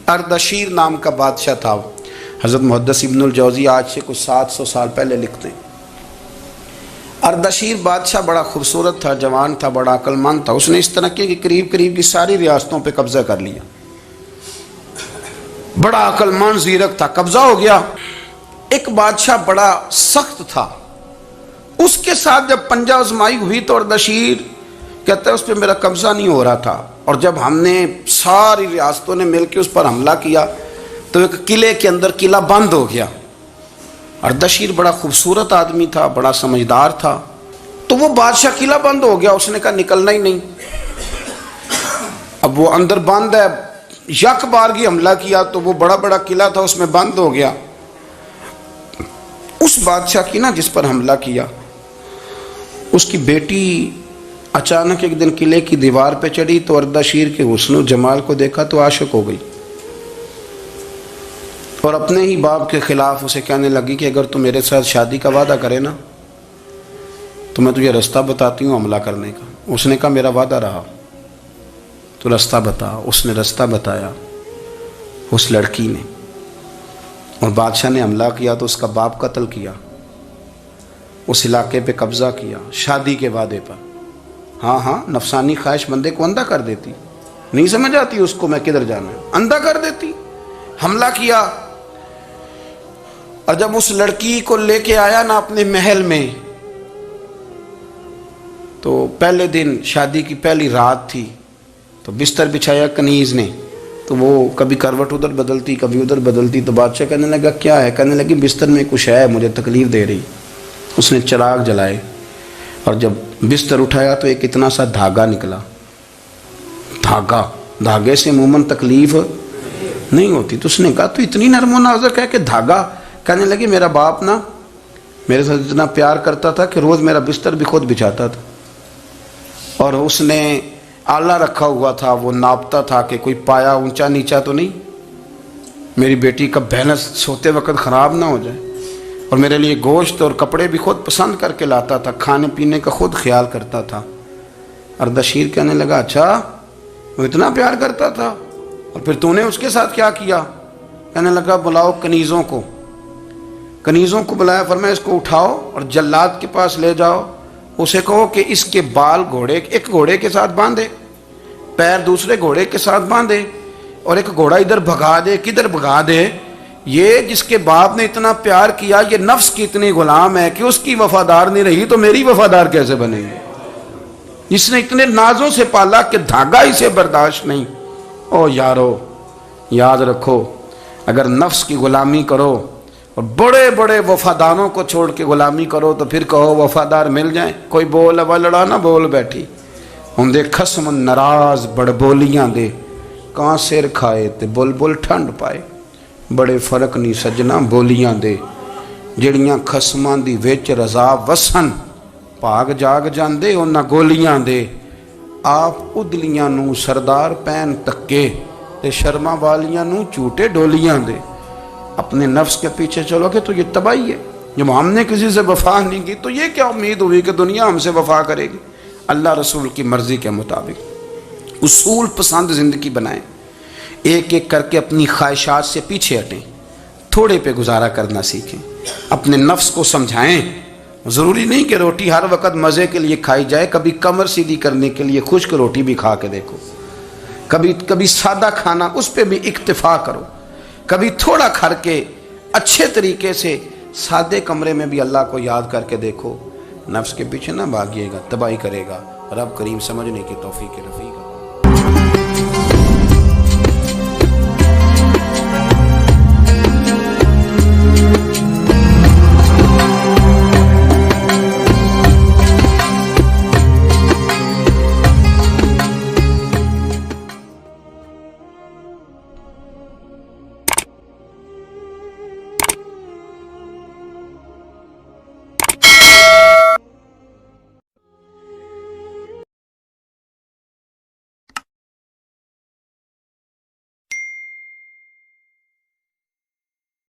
Ardashir نام کا بادشاہ تھا. حضرت محدث ابن الجوزی آج سے کچھ 700 سال پہلے لکھتے ہیں اردشیر بادشاہ بڑا خوبصورت تھا، جوان تھا، بڑا عقل مند تھا. اس نے اس طرح کی قریب کی ساری ریاستوں پہ قبضہ کر لیا. بڑا عقل مند زیرک تھا، قبضہ ہو گیا. ایک بادشاہ بڑا سخت تھا، اس کے ساتھ جب پنجہ آزمائی ہوئی تو اردشیر کہتا ہے اس پہ میرا قبضہ نہیں ہو رہا تھا، اور جب ہم نے ساری ریاستوں نے مل کے اس پر حملہ کیا تو ایک قلعے کے اندر قلعہ بند ہو گیا. اردشیر بڑا خوبصورت آدمی تھا، بڑا سمجھدار تھا، تو وہ بادشاہ قلعہ بند ہو گیا. اس نے کہا نکلنا ہی نہیں. اب وہ اندر بند ہے، یک بارگی حملہ کیا تو وہ بڑا قلعہ تھا اس میں بند ہو گیا. اس بادشاہ کی نا جس پر حملہ کیا، اس کی بیٹی اچانک ایک دن قلعے کی دیوار پہ چڑھی تو اردشیر کے حسن و جمال کو دیکھا تو عاشق ہو گئی، اور اپنے ہی باپ کے خلاف اسے کہنے لگی کہ اگر تو میرے ساتھ شادی کا وعدہ کرے نا تو میں تجھے رستہ بتاتی ہوں حملہ کرنے کا. اس نے کہا میرا وعدہ رہا، تو رستہ بتا. اس نے رستہ بتایا اس لڑکی نے، اور بادشاہ نے حملہ کیا تو اس کا باپ قتل کیا، اس علاقے پہ قبضہ کیا شادی کے وعدے پر. ہاں نفسانی خواہش بندے کو اندھا کر دیتی، نہیں سمجھ آتی اس کو میں کدھر جانا ہے، اندھا کر دیتی. حملہ کیا، اور جب اس لڑکی کو لے کے آیا نا اپنے محل میں، تو پہلے دن شادی کی پہلی رات تھی، تو بستر بچھایا کنیز نے، تو وہ کبھی کروٹ ادھر بدلتی کبھی ادھر بدلتی. تو بادشاہ کہنے لگا کیا ہے؟ کہنے لگی بستر میں کچھ ہے، مجھے تکلیف دے رہی. اس نے چراغ جلائے اور جب بستر اٹھایا تو ایک اتنا سا دھاگا نکلا. دھاگے سے عموماً تکلیف نہیں ہوتی. تو اس نے کہا تو اتنی نرم و نازک ہے کہ دھاگا. کہنے لگی میرا باپ نا میرے ساتھ اتنا پیار کرتا تھا کہ روز میرا بستر بھی خود بچھاتا تھا، اور اس نے آلہ رکھا ہوا تھا، وہ ناپتا تھا کہ کوئی پایا اونچا نیچا تو نہیں، میری بیٹی کا بیلنس سوتے وقت خراب نہ ہو جائے. اور میرے لیے گوشت اور کپڑے بھی خود پسند کر کے لاتا تھا، کھانے پینے کا خود خیال کرتا تھا. اردشیر کہنے لگا اچھا وہ اتنا پیار کرتا تھا، اور پھر تو نے اس کے ساتھ کیا کیا؟ کہنے لگا بلاؤ کنیزوں کو بلایا. فرمایا اس کو اٹھاؤ اور جلاد کے پاس لے جاؤ، اسے کہو کہ اس کے بال ایک گھوڑے کے ساتھ باندھے، پیر دوسرے گھوڑے کے ساتھ باندھے، اور ایک گھوڑا ادھر بھگا دے. کدھر بھگا دے؟ یہ جس کے باپ نے اتنا پیار کیا، یہ نفس کی اتنی غلام ہے کہ اس کی وفادار نہیں رہی تو میری وفادار کیسے بنے گی؟ جس نے اتنے نازوں سے پالا کہ دھاگا اسے برداشت نہیں. او یارو یاد رکھو، اگر نفس کی غلامی کرو اور بڑے وفاداروں کو چھوڑ کے غلامی کرو تو پھر کہو وفادار مل جائیں. کوئی بول اب لڑا نہ بول بیٹھی ہوں دے خسم ناراض بڑ بولیاں دے، کہاں سر کھائے تے بلبل ٹھنڈ پائے. بڑے فرق نہیں سجنا بولیاں دے، جڑیاں خسماں دی وچ رضا وسن، بھاگ جاگ جاندے انہاں گولیاں دے. آپ ادلیاں نو سردار پین تکے تے شرما والیاں نو چوٹے ڈولیاں دے. اپنے نفس کے پیچھے چلو گے تو یہ تباہی ہے. جب ہم نے کسی سے وفا نہیں کی تو یہ کیا امید ہوئی کہ دنیا ہم سے وفا کرے گی؟ اللہ رسول کی مرضی کے مطابق اصول پسند زندگی بنائیں، ایک ایک کر کے اپنی خواہشات سے پیچھے ہٹیں، تھوڑے پہ گزارا کرنا سیکھیں، اپنے نفس کو سمجھائیں. ضروری نہیں کہ روٹی ہر وقت مزے کے لیے کھائی جائے، کبھی کمر سیدھی کرنے کے لیے خشک روٹی بھی کھا کے دیکھو، کبھی سادہ کھانا اس پہ بھی اکتفا کرو، کبھی تھوڑا کھر کے اچھے طریقے سے سادے کمرے میں بھی اللہ کو یاد کر کے دیکھو. نفس کے پیچھے نہ بھاگیے گا، تباہی کرے گا. رب کریم سمجھنے کی توفیق رفیق.